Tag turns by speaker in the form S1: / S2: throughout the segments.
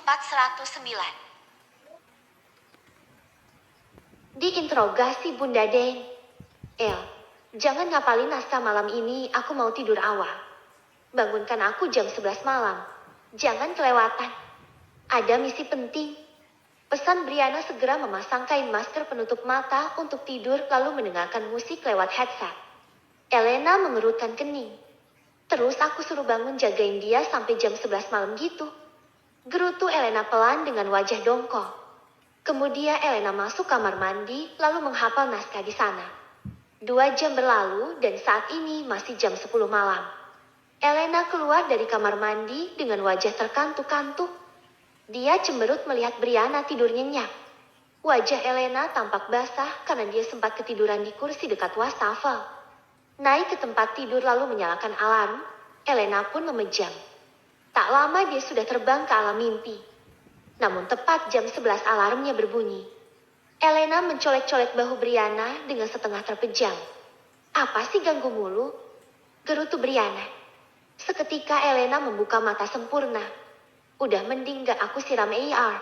S1: 409.
S2: Diinterogasi Bunda Dane. El, jangan ngapalin naskah malam ini, aku mau tidur awal. Bangunkan aku jam 11 malam. Jangan kelewatan. Ada misi penting. Pesan Brianna segera memasang kain masker penutup mata untuk tidur lalu mendengarkan musik lewat headset. Elena mengerutkan kening. Terus aku suruh bangun jagain dia sampai jam 11 malam gitu. Gerutu Elena pelan dengan wajah dongkol. Kemudian Elena masuk kamar mandi lalu menghafal naskah di sana. 2 jam berlalu dan saat ini masih jam 10 malam. Elena keluar dari kamar mandi dengan wajah terkantuk-kantuk. Dia cemberut melihat Brianna tidur nyenyak. Wajah Elena tampak basah karena dia sempat ketiduran di kursi dekat wastafel. Naik ke tempat tidur lalu menyalakan alarm, Elena pun memejam. Tak lama dia sudah terbang ke alam mimpi. Namun tepat jam 11 alarmnya berbunyi. Elena mencolek-colek bahu Brianna dengan setengah terpejam. Apa sih ganggu mulu? Gerutu Brianna. Seketika Elena membuka mata sempurna. Udah mending gak aku siram AR.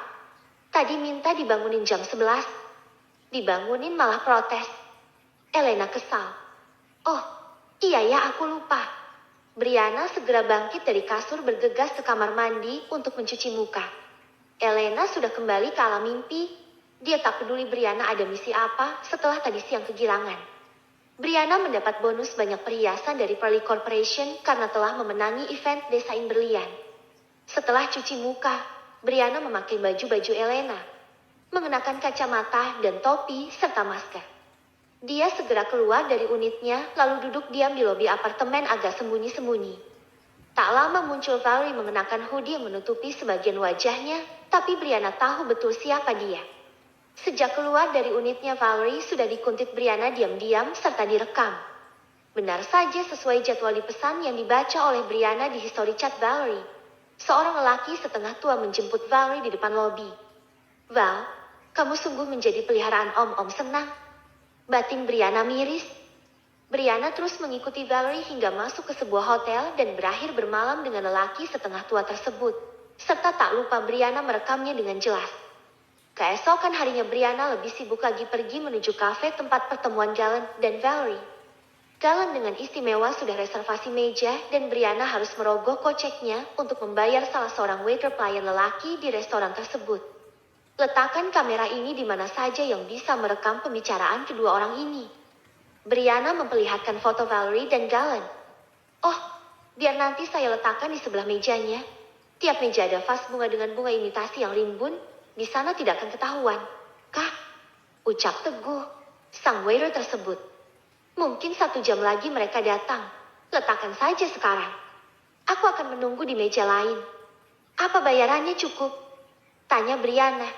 S2: Tadi minta dibangunin jam 11. Dibangunin malah protes. Elena kesal. Oh, iya ya aku lupa. Brianna segera bangkit dari kasur bergegas ke kamar mandi untuk mencuci muka. Elena sudah kembali ke alam mimpi. Dia tak peduli Brianna ada misi apa setelah tadi siang kegirangan. Brianna mendapat bonus banyak perhiasan dari Pearly Corporation karena telah memenangi event desain berlian. Setelah cuci muka, Brianna memakai baju-baju Elena, mengenakan kacamata dan topi serta masker. Dia segera keluar dari unitnya lalu duduk diam di lobi apartemen agak sembunyi-sembunyi. Tak lama muncul Valerie mengenakan hoodie yang menutupi sebagian wajahnya, tapi Brianna tahu betul siapa dia. Sejak keluar dari unitnya Valerie sudah dikuntit Brianna diam-diam serta direkam. Benar saja sesuai jadwal dipesan yang dibaca oleh Brianna di history chat Valerie. Seorang lelaki setengah tua menjemput Valerie di depan lobi. Val, kamu sungguh menjadi peliharaan om-om senang. Batin Brianna miris. Brianna terus mengikuti Valerie hingga masuk ke sebuah hotel dan berakhir bermalam dengan lelaki setengah tua tersebut. Serta tak lupa Brianna merekamnya dengan jelas. Keesokan harinya Brianna lebih sibuk lagi pergi menuju kafe tempat pertemuan Galen dan Valerie. Galen dengan istimewa sudah reservasi meja dan Brianna harus merogoh koceknya untuk membayar salah seorang waiter pelayan lelaki di restoran tersebut. Letakkan kamera ini di mana saja yang bisa merekam pembicaraan kedua orang ini. Brianna memperlihatkan foto Valerie dan Galen. Oh, biar nanti saya letakkan di sebelah mejanya. Tiap meja ada vas bunga dengan bunga imitasi yang rimbun. Di sana tidak akan ketahuan. Kah? Ucap teguh sang waiter tersebut. Mungkin 1 jam lagi mereka datang. Letakkan saja sekarang. Aku akan menunggu di meja lain. Apa bayarannya cukup? Tanya Brianna.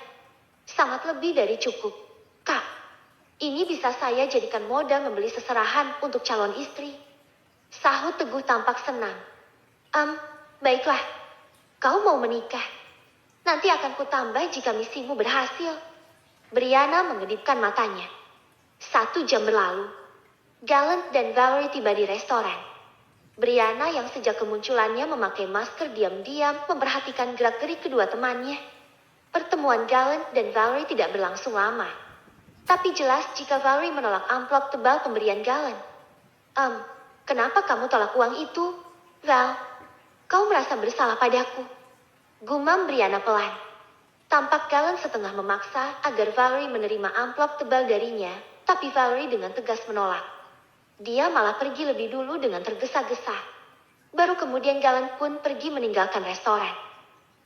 S2: Sangat lebih dari cukup. Kak, ini bisa saya jadikan modal membeli seserahan untuk calon istri. Sahut teguh tampak senang. Baiklah. Kau mau menikah? Nanti akan kutambah jika misimu berhasil. Brianna mengedipkan matanya. 1 jam berlalu. Galen dan Valerie tiba di restoran. Brianna yang sejak kemunculannya memakai masker diam-diam memperhatikan gerak-gerik kedua temannya. Pertemuan Galen dan Valerie tidak berlangsung lama. Tapi jelas jika Valerie menolak amplop tebal pemberian Galen. Kenapa kamu tolak uang itu? Val, kau merasa bersalah padaku. Gumam Brianna pelan. Tampak Galen setengah memaksa agar Valerie menerima amplop tebal darinya, tapi Valerie dengan tegas menolak. Dia malah pergi lebih dulu dengan tergesa-gesa. Baru kemudian Galen pun pergi meninggalkan restoran.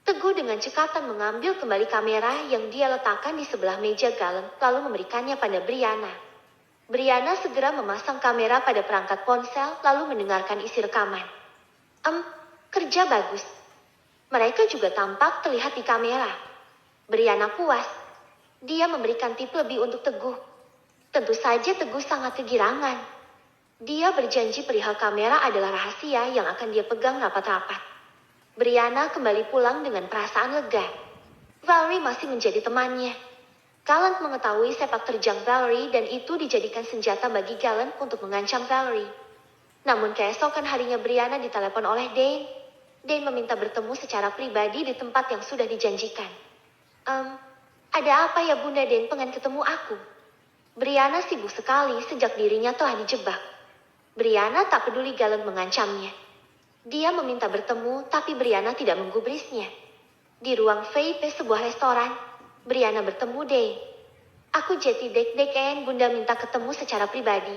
S2: Teguh dengan cekatan mengambil kembali kamera yang dia letakkan di sebelah meja Galen lalu memberikannya pada Brianna. Brianna segera memasang kamera pada perangkat ponsel lalu mendengarkan isi rekaman. Kerja bagus. Mereka juga tampak terlihat di kamera. Brianna puas. Dia memberikan tip lebih untuk Teguh. Tentu saja Teguh sangat kegirangan. Dia berjanji perihal kamera adalah rahasia yang akan dia pegang rapat-rapat. Brianna kembali pulang dengan perasaan lega. Valerie masih menjadi temannya. Galen mengetahui sepak terjang Valerie dan itu dijadikan senjata bagi Galen untuk mengancam Valerie. Namun keesokan harinya Brianna ditelepon oleh Dane. Dan meminta bertemu secara pribadi di tempat yang sudah dijanjikan. Ada apa ya Bunda Den pengen ketemu aku? Brianna sibuk sekali sejak dirinya telah dijebak. Brianna tak peduli Galen mengancamnya. Dia meminta bertemu, tapi Brianna tidak menggubrisnya. Di ruang VIP sebuah restoran, Brianna bertemu Dane. Aku jadi dek-deken Bunda minta ketemu secara pribadi.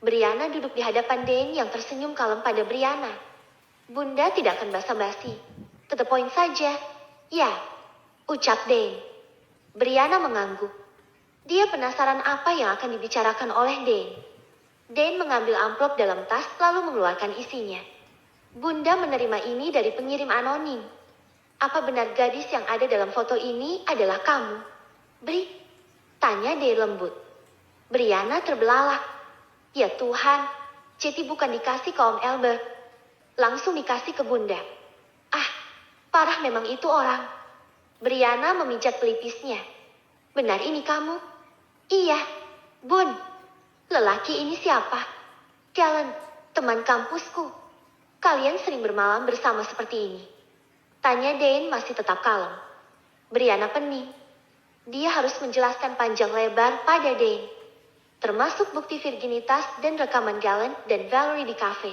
S2: Brianna duduk di hadapan Dane yang tersenyum kalem pada Brianna. Bunda tidak akan basa-basi. To the point saja. Ya, ucap Dane. Brianna mengangguk. Dia penasaran apa yang akan dibicarakan oleh Dane. Dane mengambil amplop dalam tas lalu mengeluarkan isinya. Bunda menerima ini dari pengirim anonim. Apa benar gadis yang ada dalam foto ini adalah kamu? Bri? Tanya Dane lembut. Brianna terbelalak. Ya Tuhan, Ceti bukan dikasih ke Om Albert. Langsung dikasih ke Bunda. Ah, parah memang itu orang. Brianna memijat pelipisnya. Benar ini kamu? Iya, Bun. Lelaki ini siapa? Galen, teman kampusku. Kalian sering bermalam bersama seperti ini. Tanya Dane masih tetap kalem. Brianna pening. Dia harus menjelaskan panjang lebar pada Dane. Termasuk bukti virginitas dan rekaman Galen dan Valerie di kafe.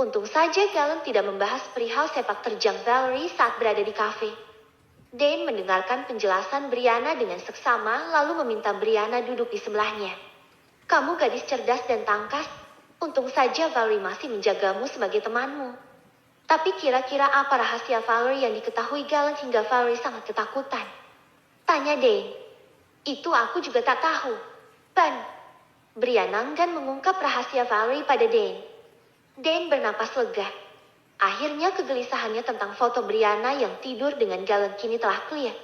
S2: Untung saja Galen tidak membahas perihal sepak terjang Valerie saat berada di kafe. Dane mendengarkan penjelasan Brianna dengan seksama lalu meminta Brianna duduk di sebelahnya. Kamu gadis cerdas dan tangkas. Untung saja Valerie masih menjagamu sebagai temanmu. Tapi kira-kira apa rahasia Valerie yang diketahui Galen hingga Valerie sangat ketakutan? Tanya Dane. Itu aku juga tak tahu. Ban. Brianna enggan mengungkap rahasia Valerie pada Dane. Dane bernapas lega. Akhirnya kegelisahannya tentang foto Brianna yang tidur dengan Galen kini telah clear.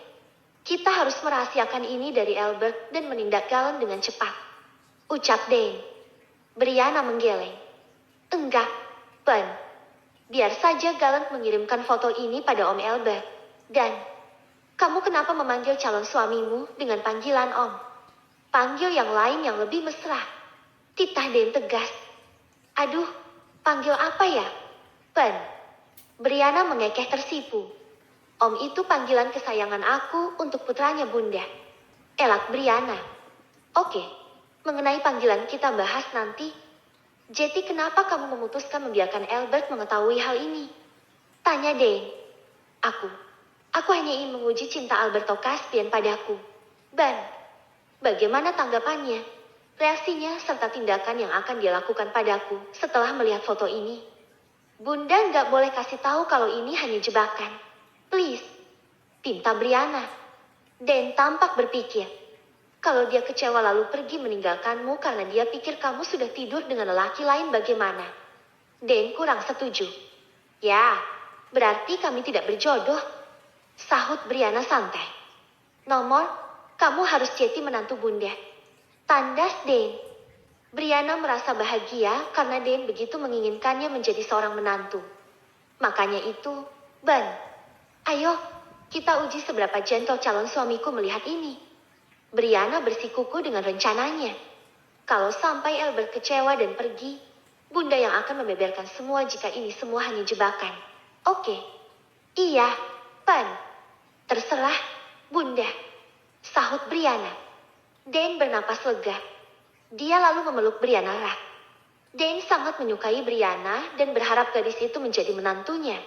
S2: Kita harus merahasiakan ini dari Albert dan menindak Galen dengan cepat. Ucap Dane. Brianna menggeleng. Enggak, Ben. Biar saja Galen mengirimkan foto ini pada Om Albert. Dan, kamu kenapa memanggil calon suamimu dengan panggilan Om? Panggil yang lain yang lebih mesra. Titah Dane tegas. Aduh, panggil apa ya? Ben. Brianna mengekeh tersipu. Om itu panggilan kesayangan aku untuk putranya Bunda. Elak Brianna. Oke, mengenai panggilan kita bahas nanti. Jadi kenapa kamu memutuskan membiarkan Albert mengetahui hal ini? Tanya Dane. Aku hanya ingin menguji cinta Alberto Caspian padaku. Ben. Bagaimana tanggapannya, reaksinya serta tindakan yang akan dia lakukan padaku setelah melihat foto ini? Bunda nggak boleh kasih tahu kalau ini hanya jebakan. Please, pinta Brianna. Dan tampak berpikir, kalau dia kecewa lalu pergi meninggalkanmu karena dia pikir kamu sudah tidur dengan lelaki lain bagaimana? Dan kurang setuju. Ya, berarti kami tidak berjodoh. Sahut Brianna santai. Nomor, kamu harus jadi menantu Bunda. Tandas Dane. Brianna merasa bahagia karena Dane begitu menginginkannya menjadi seorang menantu. Makanya itu, Ben. Ayo, kita uji seberapa gentle calon suamiku melihat ini. Brianna bersikuku dengan rencananya. Kalau sampai Albert kecewa dan pergi, Bunda yang akan membeberkan semua jika ini semua hanya jebakan. Oke. Iya, Ben. Terserah, Bunda. Sahut Brianna. Dane bernapas lega. Dia lalu memeluk Brianna erat. Dane sangat menyukai Brianna dan berharap gadis itu menjadi menantunya.